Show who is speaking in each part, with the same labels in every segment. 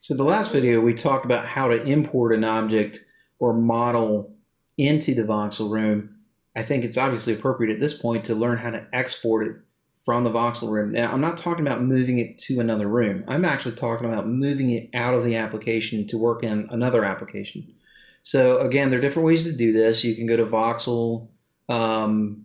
Speaker 1: So the last video, we talked about how to import an object or model into the voxel room. I think it's obviously appropriate at this point to learn how to export it from the voxel room. Now, I'm not talking about moving it to another room. I'm actually talking about moving it out of the application to work in another application. So again, there are different ways to do this. You can go to Voxel, and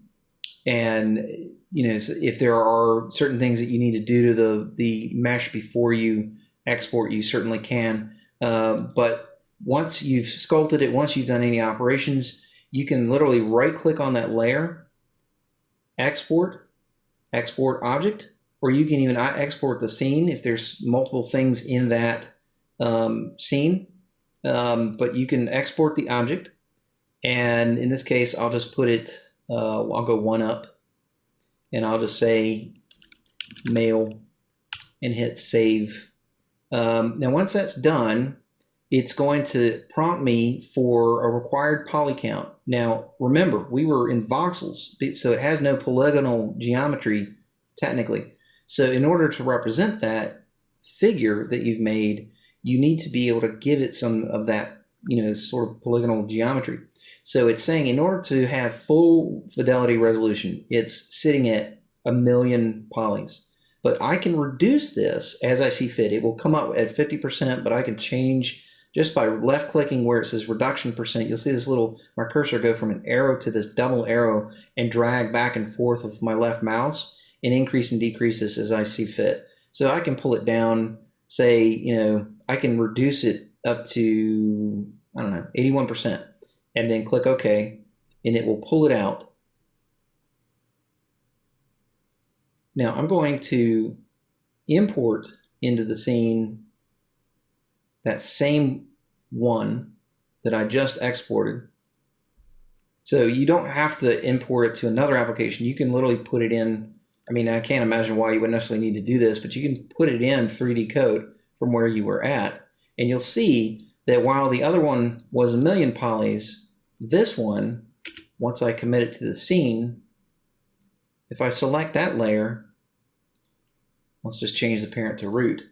Speaker 1: if there are certain things that you need to do to the mesh before you export, you certainly can. But once you've sculpted it, once you've done any operations, you can literally right-click on that layer, export object, or you can even export the scene if there's multiple things in that scene. But you can export the object, and in this case, I'll just put it, I'll go one up, and I'll just say mail and hit save. Now, once that's done, it's going to prompt me for a required poly count. Now, remember, we were in voxels, so it has no polygonal geometry technically. So in order to represent that figure that you've made, you need to be able to give it some of that, sort of polygonal geometry. So it's saying in order to have full fidelity resolution, it's sitting at 1,000,000 polys. But I can reduce this as I see fit. It will come up at 50%, but I can change just by left clicking where it says reduction percent. You'll see this my cursor go from an arrow to this double arrow and drag back and forth with my left mouse and increase and decrease this as I see fit. So I can pull it down, say, I can reduce it up to, 81%, and then click OK, and it will pull it out. Now I'm going to import into the scene that same one that I just exported. So you don't have to import it to another application. You can literally put it in. I can't imagine why you would necessarily need to do this, but you can put it in 3D code from where you were at. And you'll see that while the other one was 1,000,000 polys, this one, once I commit it to the scene, if I select that layer, let's just change the parent to root.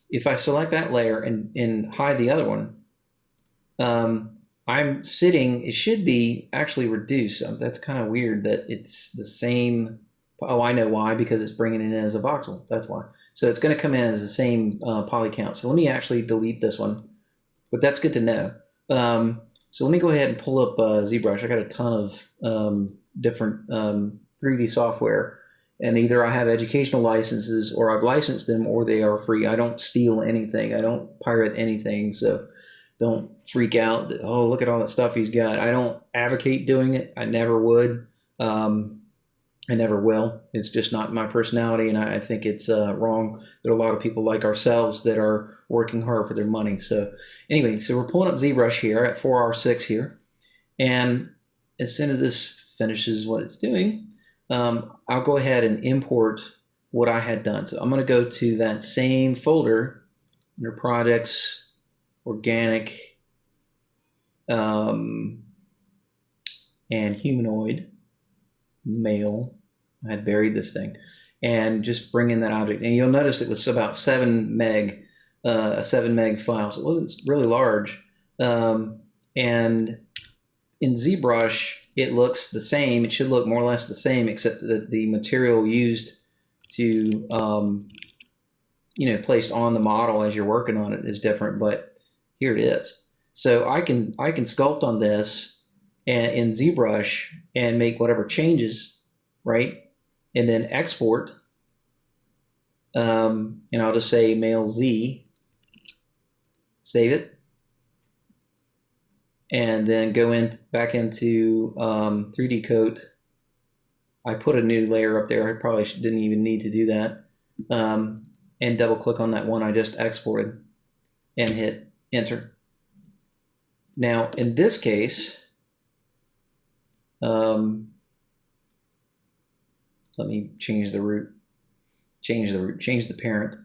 Speaker 1: If I select that layer and hide the other one, I'm sitting, it should be actually reduced. That's kind of weird that it's the same. Oh, I know why, because it's bringing it in as a voxel. That's why. So it's going to come in as the same poly count. So let me actually delete this one, but that's good to know. So let me go ahead and pull up ZBrush. I got a ton of different 3D software, and either I have educational licenses or I've licensed them or they are free. I don't steal anything. I don't pirate anything. So don't freak out that, oh, look at all that stuff he's got. I don't advocate doing it. I never would. I never will. It's just not my personality, and I think it's wrong. There are a lot of people like ourselves that are working hard for their money. So anyway, so we're pulling up ZBrush here at 4R6 here, and as soon as this finishes what it's doing, I'll go ahead and import what I had done. So I'm going to go to that same folder under Projects, Organic, and Humanoid, Male. I had buried this thing, and just bring in that object. And you'll notice it was about 7 meg, a 7 meg file, so it wasn't really large. And in ZBrush, it looks the same. It should look more or less the same, except that the material used to, placed on the model as you're working on it is different. But here it is. So I can sculpt on this in ZBrush and make whatever changes, right? And then export. And I'll just say male Z. Save it. And then go back into 3D Coat. I put a new layer up there. I probably didn't even need to do that. And double click on that one I just exported and hit enter. Now in this case, let me change the root, change the parent.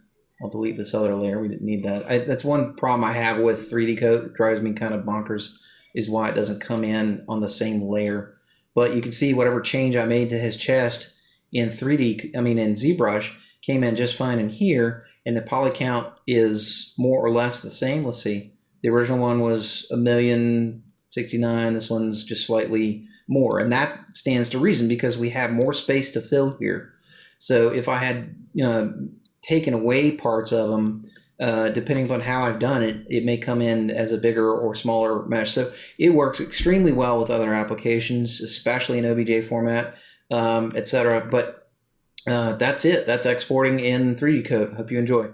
Speaker 1: I'll delete this other layer. We didn't need that. That's one problem I have with 3D Coat. It drives me kind of bonkers, is why it doesn't come in on the same layer. But you can see whatever change I made to his chest in ZBrush came in just fine in here. and the poly count is more or less the same. Let's see. The original one was 1,069,000. This one's just slightly more, and that stands to reason because we have more space to fill here. So if I had taken away parts of them, depending upon how I've done it, it may come in as a bigger or smaller mesh. So it works extremely well with other applications, especially in OBJ format, etc. But that's it. That's exporting in 3D code. Hope you enjoy.